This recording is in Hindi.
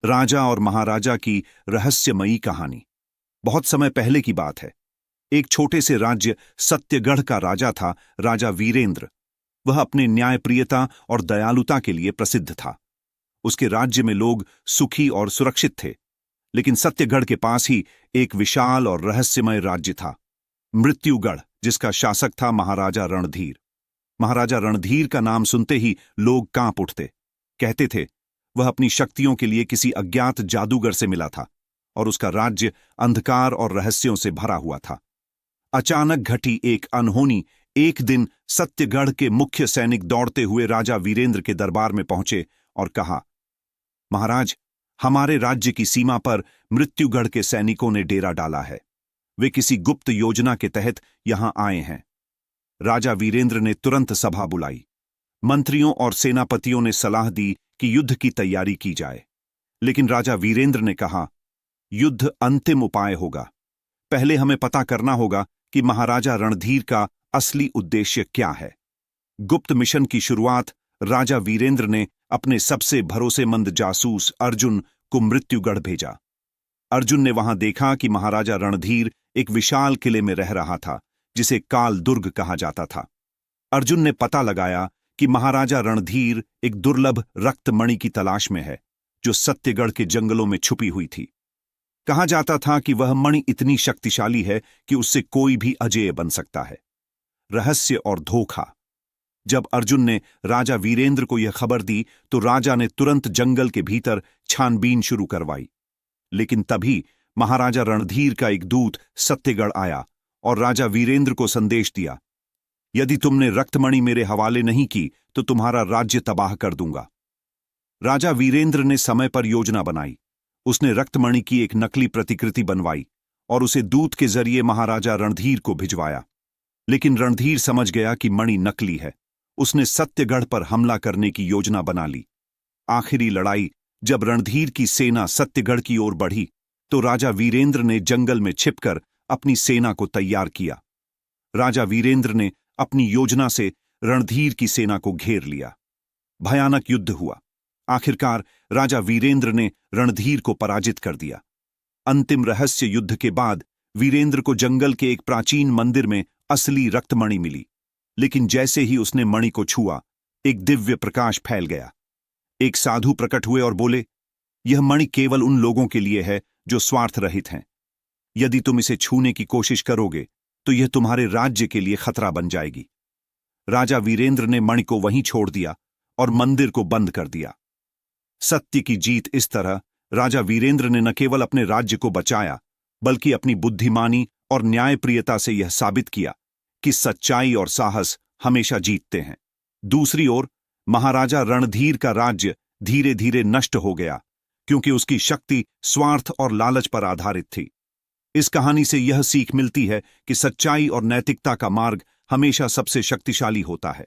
राजा और महाराजा की रहस्यमयी कहानी। बहुत समय पहले की बात है। एक छोटे से राज्य सत्यगढ़ का राजा था, राजा वीरेंद्र। वह अपने न्यायप्रियता और दयालुता के लिए प्रसिद्ध था। उसके राज्य में लोग सुखी और सुरक्षित थे। लेकिन सत्यगढ़ के पास ही एक विशाल और रहस्यमय राज्य था, मृत्युगढ़, जिसका शासक था महाराजा रणधीर। महाराजा रणधीर का नाम सुनते ही लोग कांप उठते। कहते थे वह अपनी शक्तियों के लिए किसी अज्ञात जादूगर से मिला था और उसका राज्य अंधकार और रहस्यों से भरा हुआ था। अचानक घटी एक अनहोनी। एक दिन सत्यगढ़ के मुख्य सैनिक दौड़ते हुए राजा वीरेंद्र के दरबार में पहुंचे और कहा, महाराज, हमारे राज्य की सीमा पर मृत्युगढ़ के सैनिकों ने डेरा डाला है। वे किसी गुप्त योजना के तहत यहां आए हैं। राजा वीरेंद्र ने तुरंत सभा बुलाई। मंत्रियों और सेनापतियों ने सलाह दी कि युद्ध की तैयारी की जाए। लेकिन राजा वीरेंद्र ने कहा, युद्ध अंतिम उपाय होगा। पहले हमें पता करना होगा कि महाराजा रणधीर का असली उद्देश्य क्या है। गुप्त मिशन की शुरुआत राजा वीरेंद्र ने अपने सबसे भरोसेमंद जासूस अर्जुन को मृत्युगढ़ भेजा। अर्जुन ने वहां देखा कि महाराजा रणधीर एक विशाल किले में रह रहा था, जिसे काल दुर्ग कहा जाता था। अर्जुन ने पता लगाया कि महाराजा रणधीर एक दुर्लभ रक्तमणि की तलाश में है, जो सत्यगढ़ के जंगलों में छुपी हुई थी। कहा जाता था कि वह मणि इतनी शक्तिशाली है कि उससे कोई भी अजेय बन सकता है। रहस्य और धोखा। जब अर्जुन ने राजा वीरेंद्र को यह खबर दी तो राजा ने तुरंत जंगल के भीतर छानबीन शुरू करवाई। लेकिन तभी महाराजा रणधीर का एक दूत सत्यगढ़ आया और राजा वीरेंद्र को संदेश दिया, यदि तुमने रक्तमणि मेरे हवाले नहीं की तो तुम्हारा राज्य तबाह कर दूंगा। राजा वीरेंद्र ने समय पर योजना बनाई। उसने रक्तमणि की एक नकली प्रतिकृति बनवाई और उसे दूत के जरिए महाराजा रणधीर को भिजवाया। लेकिन रणधीर समझ गया कि मणि नकली है। उसने सत्यगढ़ पर हमला करने की योजना बना ली। आखिरी लड़ाई जब रणधीर की सेना सत्यगढ़ की ओर बढ़ी तो राजा वीरेंद्र ने जंगल में छिपकर अपनी सेना को तैयार किया। राजा वीरेंद्र ने अपनी योजना से रणधीर की सेना को घेर लिया। भयानक युद्ध हुआ। आखिरकार राजा वीरेंद्र ने रणधीर को पराजित कर दिया। अंतिम रहस्य युद्ध के बाद वीरेंद्र को जंगल के एक प्राचीन मंदिर में असली रक्तमणि मिली। लेकिन जैसे ही उसने मणि को छुआ, एक दिव्य प्रकाश फैल गया। एक साधु प्रकट हुए और बोले, यह मणि केवल उन लोगों के लिए है जो स्वार्थ रहित हैं। यदि तुम इसे छूने की कोशिश करोगे तो यह तुम्हारे राज्य के लिए खतरा बन जाएगी। राजा वीरेंद्र ने मणि को वहीं छोड़ दिया और मंदिर को बंद कर दिया। सत्य की जीत। इस तरह राजा वीरेंद्र ने न केवल अपने राज्य को बचाया, बल्कि अपनी बुद्धिमानी और न्यायप्रियता से यह साबित किया कि सच्चाई और साहस हमेशा जीतते हैं। दूसरी ओर महाराजा रणधीर का राज्य धीरे धीरे नष्ट हो गया, क्योंकि उसकी शक्ति स्वार्थ और लालच पर आधारित थी। इस कहानी से यह सीख मिलती है कि सच्चाई और नैतिकता का मार्ग हमेशा सबसे शक्तिशाली होता है।